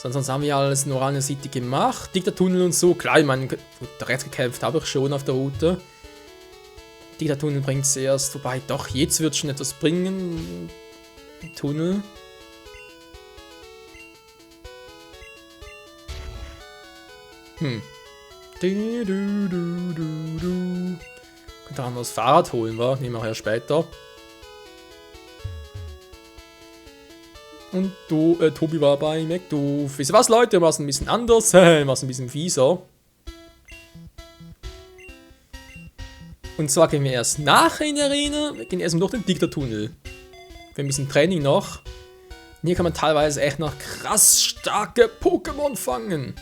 Sonst haben wir alles nur eine Seite gemacht. Diktattunnel und so. Klar, ich meine, gut, rechts gekämpft habe ich schon auf der Route. Diktattunnel bringt es erst. Wobei, doch, jetzt wird schon etwas bringen. Tunnel. Könnte auch noch das Fahrrad holen, wa? Nehmen wir ja später. Und Tobi war bei McDoof. Wisst ihr was, Leute? War es ein bisschen anders. War es ein bisschen fieser. Und zwar gehen wir erst nachher in die Arena. Wir gehen erstmal durch den Diktattunnel. Für ein bisschen Training noch. Und hier kann man teilweise echt noch krass starke Pokémon fangen.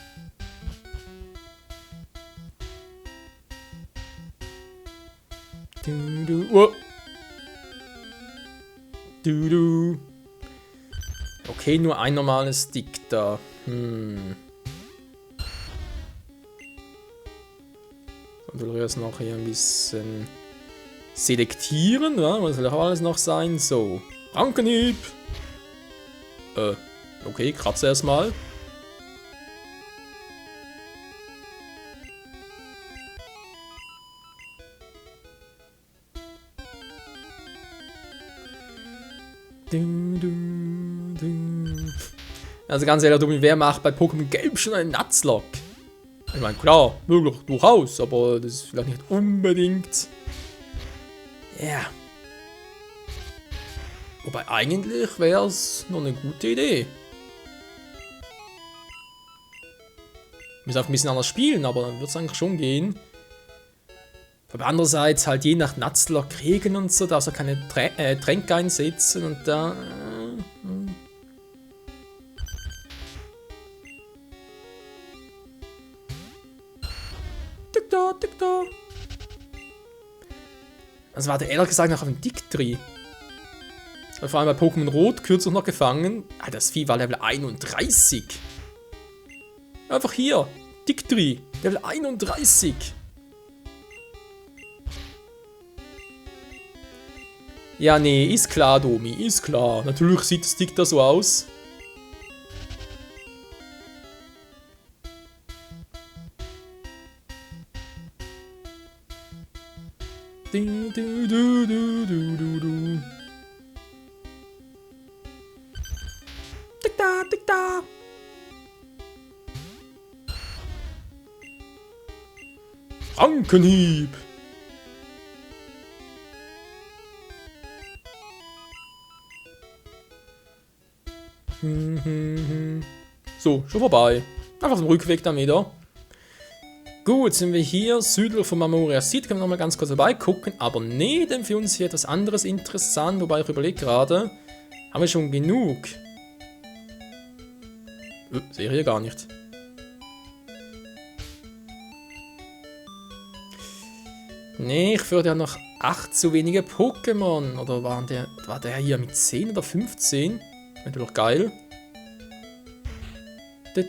Okay, nur ein normales Dikta. Und will ich erst noch hier ein bisschen selektieren, ja? Was will auch alles noch sein? So, Rankenhieb. Okay, kratze erstmal. Also ganz ehrlich, Domi, wer macht bei Pokémon Gelb schon einen Nuzlocke? Ich meine, klar, möglich, durchaus, aber das ist vielleicht nicht unbedingt. Ja. Yeah. Wobei eigentlich wäre es noch eine gute Idee. Wir müssen auch ein bisschen anders spielen, aber dann wird es eigentlich schon gehen. Aber andererseits halt je nach Nuzlocke Regeln und so, darfst du keine Tränke einsetzen und da... Dikta. Also warte, ehrlich gesagt noch auf dem Dictri. Vor allem bei Pokémon Rot kürzlich noch gefangen. Ah, das Vieh war Level 31. Einfach hier. Dictri. Level 31. Ja, nee, ist klar, Domi, ist klar. Natürlich sieht das Dicta so aus. Dicta. Rankenhieb. So, schon vorbei. Einfach zum Rückweg dann wieder. Gut, sind wir hier südlich von Mamoria City. Können wir nochmal ganz kurz vorbeigucken. Aber nee, denn für uns hier etwas anderes interessant. Wobei ich überlege gerade, haben wir schon genug? Sehe ich hier gar nicht. Nee, ich würde ja noch 8 zu wenige Pokémon. Oder war der hier mit 10 oder 15? Natürlich geil. Aber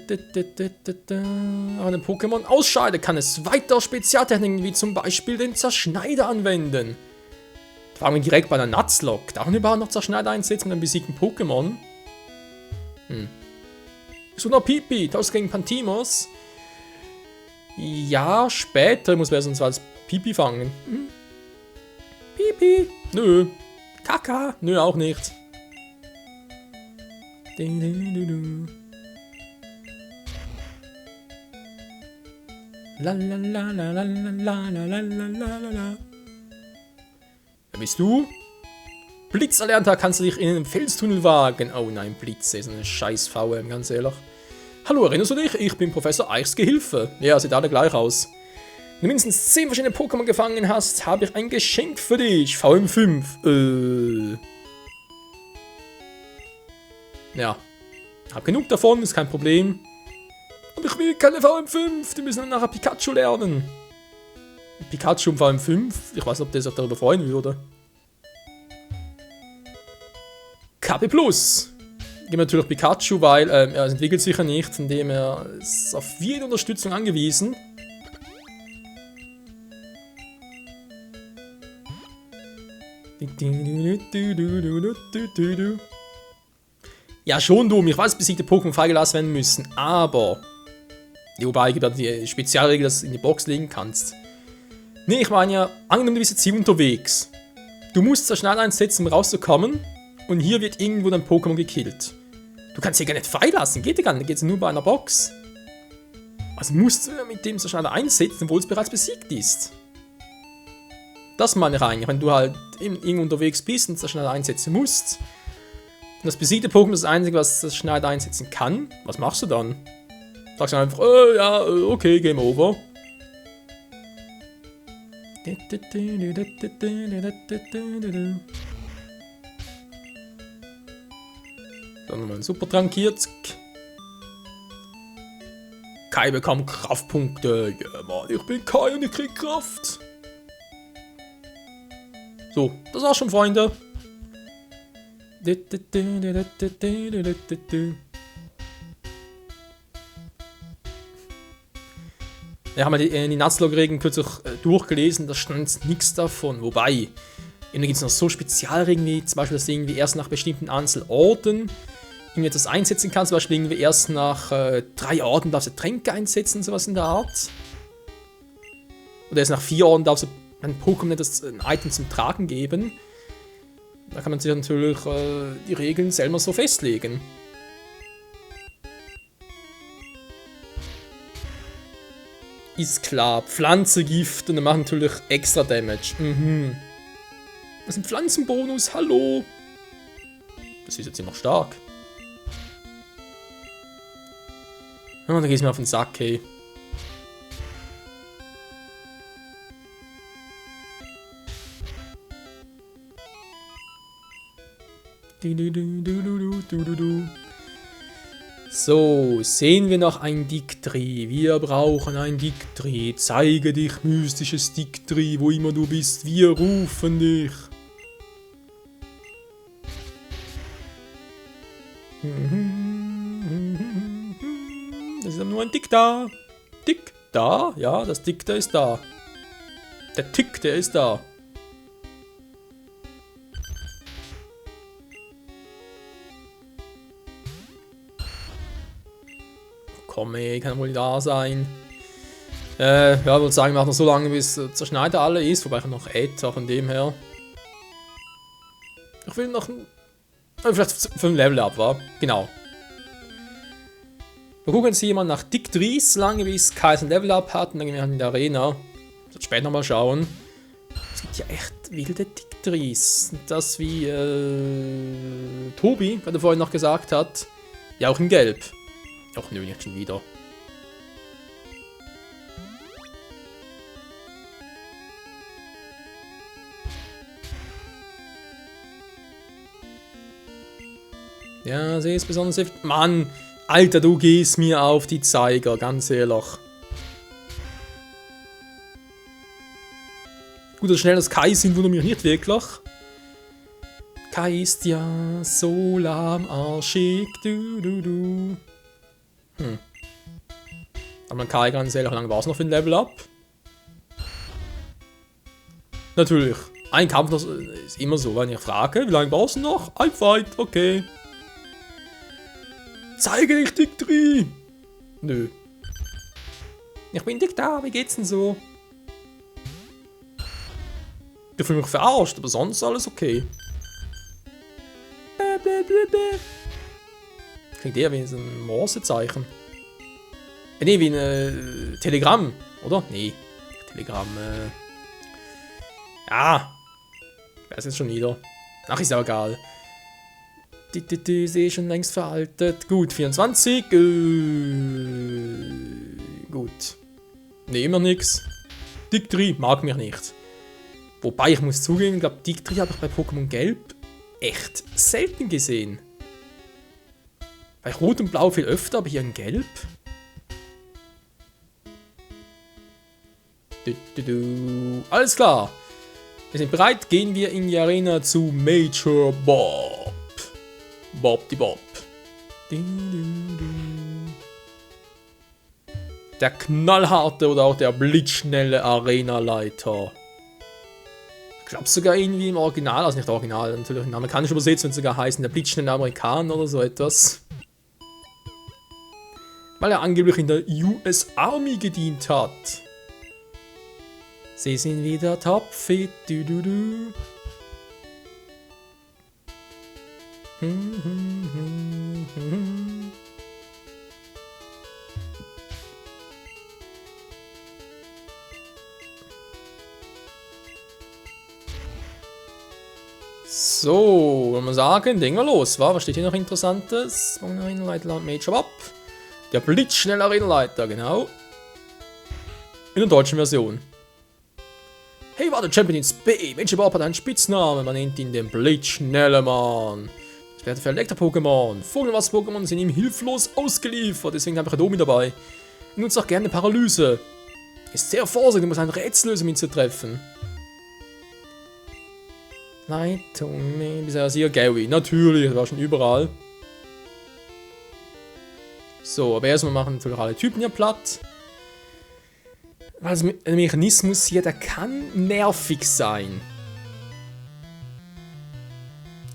den Pokémon ausschalten kann es weiter Spezialtechniken wie zum Beispiel den Zerschneider anwenden. Da fangen wir direkt bei einer Nuzlocke. Darf man überhaupt noch Zerschneider einsetzen mit einem besiegten Pokémon? So noch Pipi, Tausch gegen Pantimos. Ja, später muss man sonst als Pipi fangen. Pipi. Nö. Kaka. Nö, auch nicht. La la la la la la la la la la. Wer bist du? Blitzerlernter, kannst du dich in einen Felstunnel wagen? Oh nein, Blitz ist eine scheiß VM, ganz ehrlich. Hallo, erinnerst du dich? Ich bin Professor Eichs Gehilfe. Ja, sieht alle gleich aus. Wenn du mindestens 10 verschiedene Pokémon gefangen hast, habe ich ein Geschenk für dich. VM5. Ja. Hab genug davon, ist kein Problem. Aber ich will keine VM5, die müssen dann nachher Pikachu lernen. Pikachu und VM5, ich weiß nicht, ob der sich darüber freuen würde. KP Plus. Geben wir natürlich Pikachu, weil er entwickelt sich ja nicht, von dem er ist auf jede Unterstützung angewiesen. Ja, schon dumm. Ich weiß, besiegte Pokémon freigelassen werden müssen, aber... Wobei, gibt die Spezialregel, dass du in die Box legen kannst. Nee, ich meine ja, angenommen, du bist jetzt hier unterwegs. Du musst so schnell einsetzen, um rauszukommen. Und hier wird irgendwo dein Pokémon gekillt. Du kannst hier gar nicht freilassen, geht ja gar nicht, geht es nur bei einer Box. Also musst du mit dem so schnell einsetzen, obwohl es bereits besiegt ist. Das meine ich eigentlich, wenn du halt irgendwo unterwegs bist und so schnell einsetzen musst. Und das besiegte Pokémon ist das Einzige, was das schnell einsetzen kann. Was machst du dann? Sagst du einfach, ja, okay, Game Over. Dann nochmal ein Supertrank hier. Kai bekommt Kraftpunkte. Ja, Mann, ich bin Kai und ich krieg Kraft. So, das war's schon, Freunde. Ja, haben wir die Nuzlocke-Regeln kürzlich durchgelesen, da stand nichts davon. Wobei, da gibt es noch so Spezialregeln, wie zum Beispiel, dass du irgendwie erst nach bestimmten Anzahl Orten irgendwie etwas einsetzen kannst. Zum Beispiel irgendwie erst nach 3 Orten darfst du Tränke einsetzen, sowas in der Art. Oder erst nach 4 Orten darfst du ein Pokémon ein Item zum Tragen geben. Da kann man sich natürlich die Regeln selber so festlegen. Ist klar, Pflanzengift und dann machen natürlich extra Damage. Das ist ein Pflanzenbonus, hallo! Das ist jetzt immer stark. Und dann geht's mir auf den Sack, hey. So, sehen wir noch ein Dictri. Wir brauchen ein Dictri. Zeige dich, mystisches Dictri, wo immer du bist. Wir rufen dich. Das ist nur ein Dicta. Dicta? Ja, das Dicta ist da. Der Tick, der ist da. Komm ey, kann wohl da sein. Ja, ich würde sagen, wir machen noch so lange, bis zerschneidet alle ist, wobei ich noch Äther von dem her. Ich will noch vielleicht 5 Level ab, wa? Genau. Wir gucken jetzt hier mal nach Dictris, solange bis Kai ein Level up hat und dann gehen wir in die Arena. Ich werde später mal schauen. Es gibt ja echt wilde Dictris. Das wie Tobi gerade vorhin noch gesagt hat. Ja, auch in Gelb. Ach nö, nicht schon wieder. Ja, sie ist besonders heftig. Mann, Alter, du gehst mir auf die Zeiger, ganz ehrlich. Gut, dass schnell das Kai sind, wundert mich nicht wirklich. Kai ist ja so lahmarschig, du. Aber Kai, ganz ehrlich, wie lange war es noch für ein Level Up? Natürlich. Ein Kampf das ist immer so, wenn ich frage, wie lange brauchst du noch? Ein Fight, okay. Zeige dich, Dictri! Nö. Ich bin Dicta, wie geht's denn so? Ich fühle mich verarscht, aber sonst alles okay. Klingt eher wie ein Morsezeichen. Nee, wie ein Telegramm, oder? Nee, Telegramm, ja. Weiß jetzt schon wieder. Ach, ist ja egal. Die sehe schon längst veraltet. Gut, 24. Gut. Nee, immer nix. Dictri mag mich nicht. Wobei, ich muss zugeben, ich glaube, Dictri habe ich bei Pokémon Gelb echt selten gesehen. Bei Rot und Blau viel öfter, aber hier in Gelb. Alles klar. Wir sind bereit, gehen wir in die Arena zu Major Bob. Bob die Bob. Der knallharte oder auch der blitzschnelle Arenaleiter. glaube sogar irgendwie im Original, also nicht Original, natürlich in amerikanisch übersetzt und sogar heißen der blitzschnelle Amerikaner oder so etwas. Weil er angeblich in der US Army gedient hat. Sie sind wieder topfit, du du du. So, wollen wir sagen, Dinger los, wa? Was steht hier noch Interessantes? Arenaleiter laut Major ab. Der blitzschnelle Arenaleiter, genau. In der deutschen Version. Hey, war der Champion ins B. Major Bob hat einen Spitznamen, man nennt ihn den blitzschnelle Mann. Experte für Elektro-Pokémon. Vogelwasser-Pokémon sind ihm hilflos ausgeliefert, deswegen habe ich Adomi dabei. Er nutzt auch gerne Paralyse. Ist sehr vorsichtig, muss ein Rätsel lösen, um ihn zu treffen. Nein, Tommy, bisher hier Gary. Natürlich, das war schon überall. So, aber erstmal machen natürlich alle Typen hier platt. Also ein Mechanismus hier, der kann nervig sein.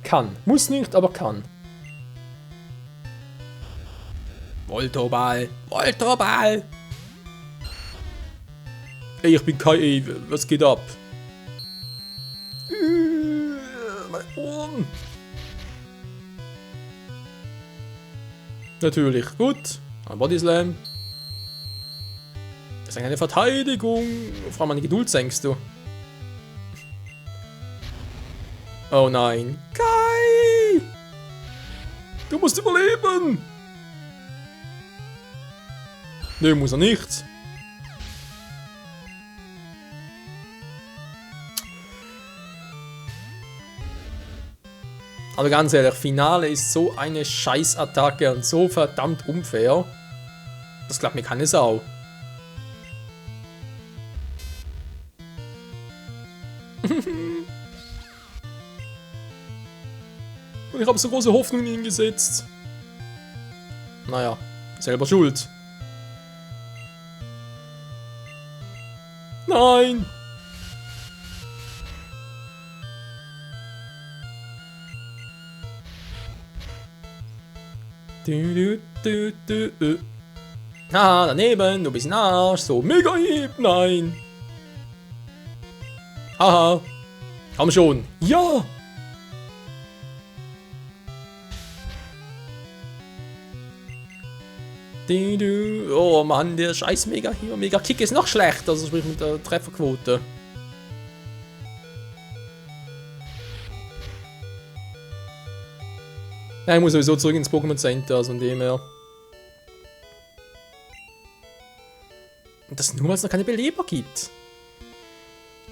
Kann. Muss nicht, aber kann. Voltoball. Voltoball. Ey, ich bin KI. Was geht ab? Mein Ohren. Natürlich. Gut. Ein Bodyslam. Das ist eine Verteidigung. Frau meine Geduld senkst du. Oh nein. Kai! Du musst überleben! Nö, muss er nicht. Aber ganz ehrlich, Finale ist so eine Scheißattacke und so verdammt unfair. Das glaubt mir keine Sau. Und ich habe so große Hoffnung in ihn gesetzt. Naja, selber schuld. Nein! Ah, daneben, du bist ein Arsch. So, mega Hieb, nein. Haha. Komm schon. Ja! Oh Mann, der scheiß Mega Kick ist noch schlechter, also sprich mit der Trefferquote. Ja, ich muss sowieso zurück ins Pokémon Center, also von dem her. Und das nur, weil es noch keine Beleber gibt.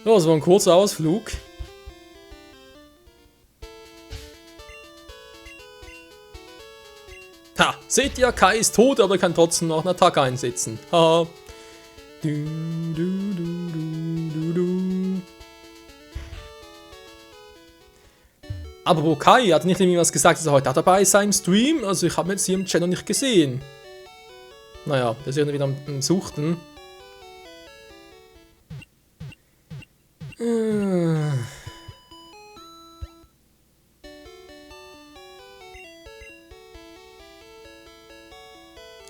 Ja, das war ein kurzer Ausflug. Ha, seht ihr, Kai ist tot, aber kann trotzdem noch eine Attacke einsetzen. Haha. Aber Kai hat nicht irgendwie was gesagt, dass er heute dabei ist im Stream. Also ich habe ihn jetzt hier im Channel nicht gesehen. Naja, der ist ja wieder am Suchten.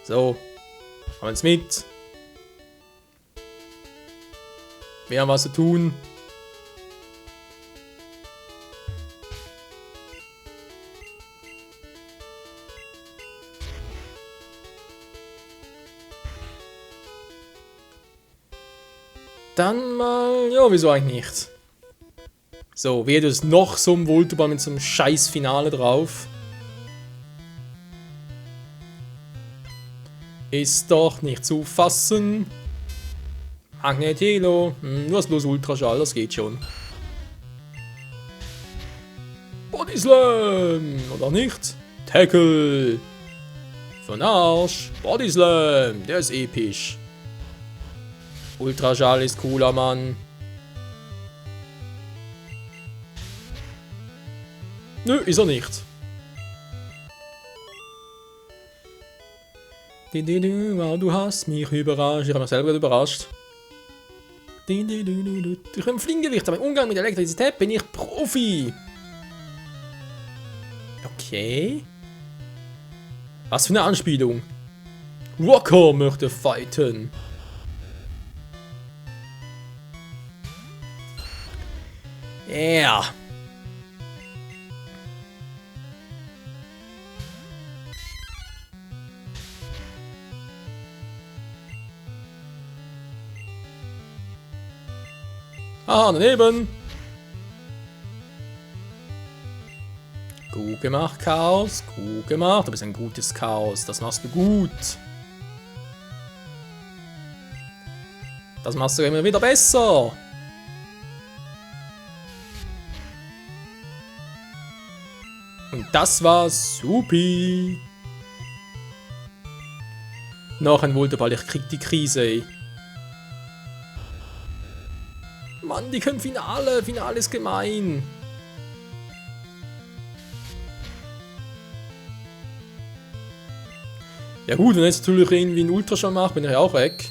So, haben wir uns mit. Wir haben was zu tun. Dann mal, ja, wieso eigentlich nicht? So, wie ist noch so ein Voltoball mit so einem scheiß Finale drauf? Ist doch nicht zu fassen. Magnetilo, nur das bloß Ultraschall, das geht schon. Bodyslam, oder nicht? Tackle. Von Arsch. Bodyslam, der ist episch. Ultraschall ist cooler, Mann. Nö, ist er nicht. Wow, du hast mich überrascht. Ich habe mich selber überrascht. Durch ein Fliegengewicht, aber im Umgang mit Elektrizität bin ich Profi. Okay. Was für eine Anspielung. Rocker möchte fighten. Ja. Ah, daneben. Gut gemacht, Chaos. Gut gemacht. Du bist ein gutes Chaos. Das machst du gut. Das machst du immer wieder besser. Und das war supi. Noch ein Volteball, ich krieg die Krise, ey. Mann, die können Finale. Finale ist gemein. Ja gut, wenn er jetzt natürlich irgendwie einen Ultraschall macht, bin ich auch weg.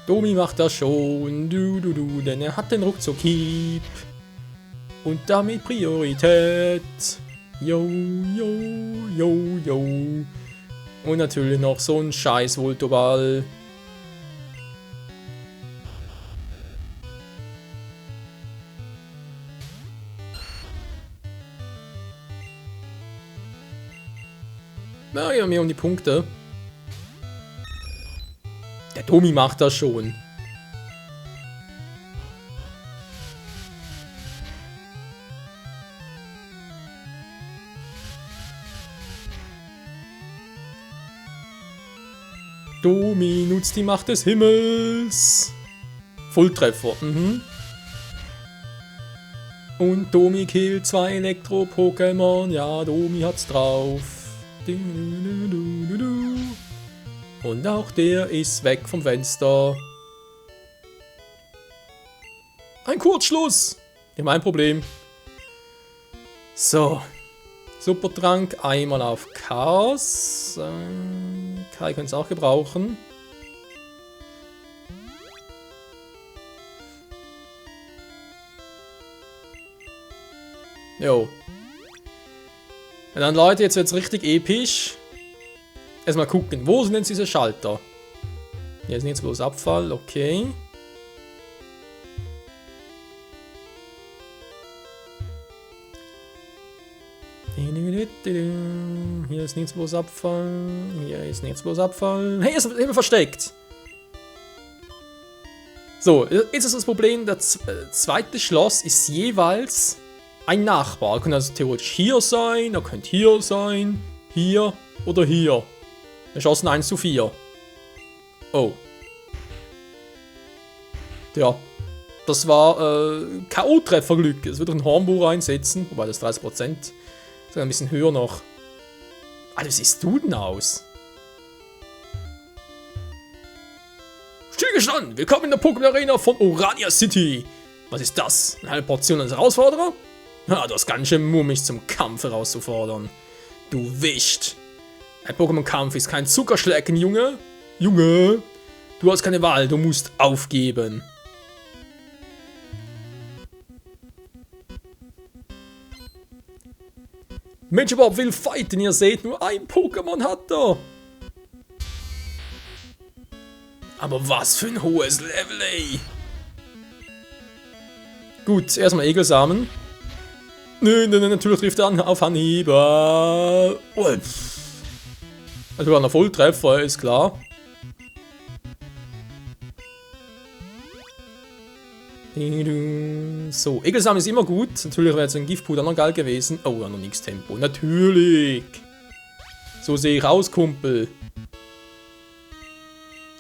Domi macht das schon, denn er hat den Ruckzuck-Hieb. Und damit Priorität. Yo. Und natürlich noch so ein scheiß Voltoball. Naja, mehr um die Punkte. Der Domi macht das schon. Domi nutzt die Macht des Himmels. Volltreffer. Und Domi killt 2 Elektro-Pokémon. Ja, Domi hat's drauf. Und auch der ist weg vom Fenster. Ein Kurzschluss. Ja, mein Problem. So. Supertrank einmal auf Chaos. Kai könnte es auch gebrauchen. Jo. Und dann Leute, jetzt wird es richtig episch. Erstmal gucken, wo sind denn diese Schalter? Hier ist nichts bloß Abfall, okay. Hier ist nichts bloß Abfall. Hier ist nichts bloß Abfall. Hey, ist immer versteckt. So, jetzt ist das Problem, das zweite Schloss ist jeweils ein Nachbar. Er könnte also theoretisch hier sein, er könnte hier sein, hier oder hier. Wir schossen 1:4. Oh. Ja. Das war K.O.-Trefferglück. Es wird ein Hornbohrer einsetzen, wobei das 30%. Sogar ein bisschen höher noch. Alter, wie siehst du denn aus? Stillgestanden! Willkommen in der Pokémon Arena von Orania City! Was ist das? Eine halbe Portion als Herausforderer? Ah, du hast ganz schön Mumm, mich zum Kampf herauszufordern. Du wischt! Ein Pokémon-Kampf ist kein Zuckerschlecken, Junge! Junge! Du hast keine Wahl, du musst aufgeben! Mensch, überhaupt will fighten, ihr seht, nur ein Pokémon hat er! Aber was für ein hohes Level, ey! Gut, erstmal Egelsamen. Nö, natürlich trifft er auf Anhieb. Also war ein Volltreffer, ist klar. So, Egelsamen ist immer gut. Natürlich wäre jetzt ein Giftpuder noch geil gewesen. Oh, ja, noch nichts Tempo. Natürlich. So sehe ich aus, Kumpel.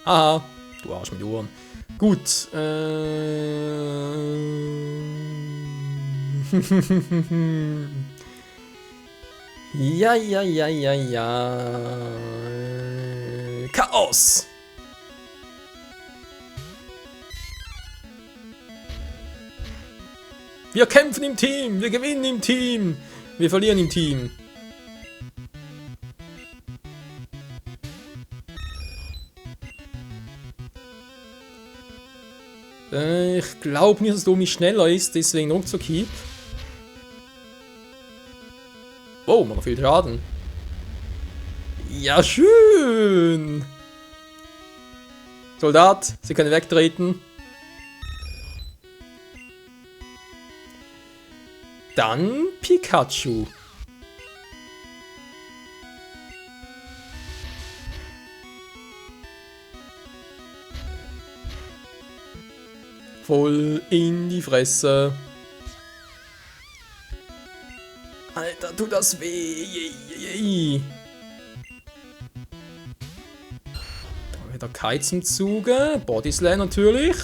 Aha. Du Arsch mit Ohren. Gut. Ja. Chaos. Wir kämpfen im Team, wir gewinnen im Team, wir verlieren im Team. Ich glaube nicht, dass Domi schneller ist, deswegen Ruckzuck-Hieb. Oh, man hat viel Schaden. Ja, schön. Soldat, Sie können wegtreten. Dann Pikachu. Voll in die Fresse. Alter, tut das weh. Da wieder Kai zum Zuge. Bodyslam natürlich.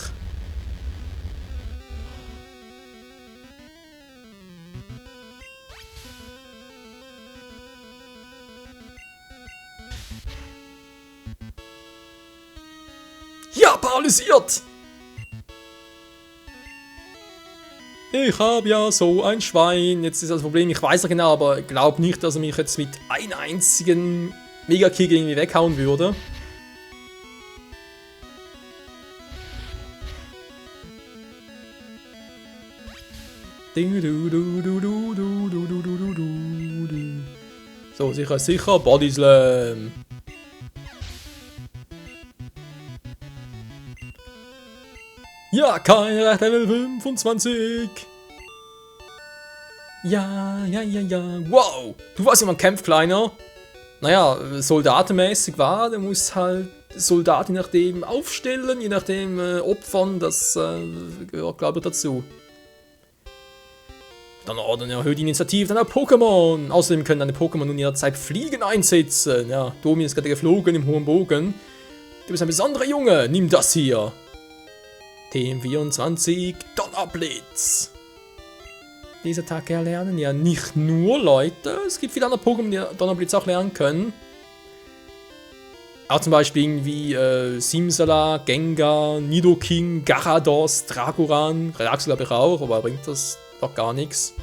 Ja, paralysiert! Ich habe ja so ein Schwein. Jetzt ist das Problem, ich weiß ja genau, aber ich glaube nicht, dass er mich jetzt mit einem einzigen Mega-Kick irgendwie weghauen würde. So, sicher, Bodyslam. Ja, Kai erreicht Level 25. Ja. Wow, du warst immer ein Kampf, Kleiner. Naja, soldatenmäßig war, der muss halt Soldat je nachdem aufstellen, je nachdem opfern, das gehört, glaube ich, dazu. Dann erhöht die Initiative deiner Pokémon. Außerdem können deine Pokémon nun jederzeit Fliegen einsetzen. Ja, Domi ist gerade geflogen im hohen Bogen. Du bist ein besonderer Junge, nimm das hier. TM24 Donnerblitz. Diese Attacke erlernen ja nicht nur Leute, es gibt viele andere Pokémon, die Donnerblitz auch lernen können. Auch zum Beispiel irgendwie Simsala, Gengar, Nidoking, Garados, Dragoran, Relaxo glaube ich auch, aber bringt das doch gar nichts.